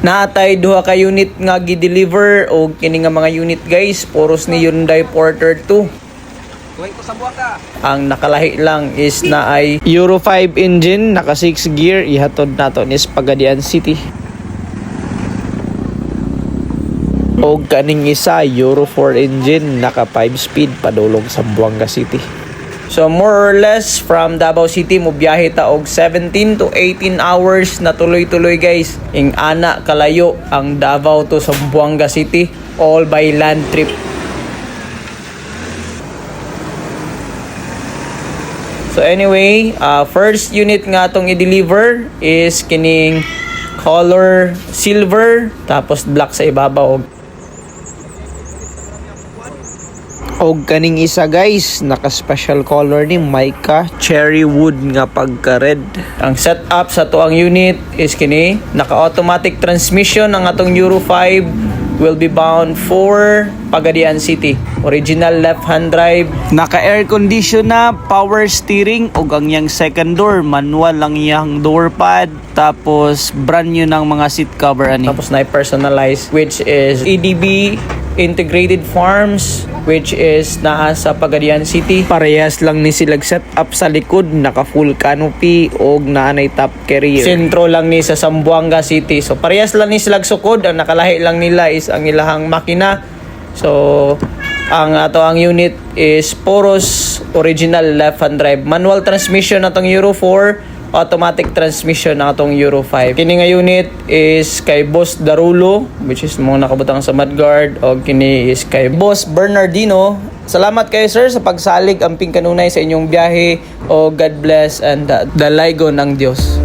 Naatay duha ka unit nga gi-deliver og kini nga mga unit guys, puros ni Hyundai Porter 2. Ang nakalahi lang is na ay Euro 5 engine, naka 6 gear, ihatod nato ni Pagadian City. Og kaning isa Euro 4 engine, naka 5 speed, padulong sa Buanga City. So more or less from Davao City mo biyahe ta og 17 to 18 hours na tuloy-tuloy guys. Ing ana kalayo ang Davao to sa Buanga City, all by land trip. So anyway, first unit nga atong i-deliver is kining color silver tapos black sa ibabaw. Og kaning isa guys, naka special color ni mica cherry wood nga pagka red. Ang setup sa tuang unit is kini, naka automatic transmission ang atong Euro 5, will be bound for Pagadian City. Original left hand drive, naka air condition na, power steering, ug ang yang second door manual lang yang door pad, tapos brand new ng mga seat cover ani. Tapos na personalized, which is EDB Integrated Farms, which is naa sa Pagadian City. Parehas lang ni silag set up sa likod, naka full canopy og naanay top carrier. Sentro lang ni sa Zamboanga City. So parehas lang ni silag sukod, ang nakalahi lang nila is ang ilahang makina. So ang ato ang unit is poros original left hand drive. Manual transmission atong Euro 4, automatic transmission na atong Euro 5. Kini nga unit is kay Boss Darulo, which is mo nakabutang sa mudguard, o kini is kay Boss Bernardino. Salamat kayo sir sa pagsalig amping kanunay sa inyong biyahe, o God bless and dalaygo ng Dios.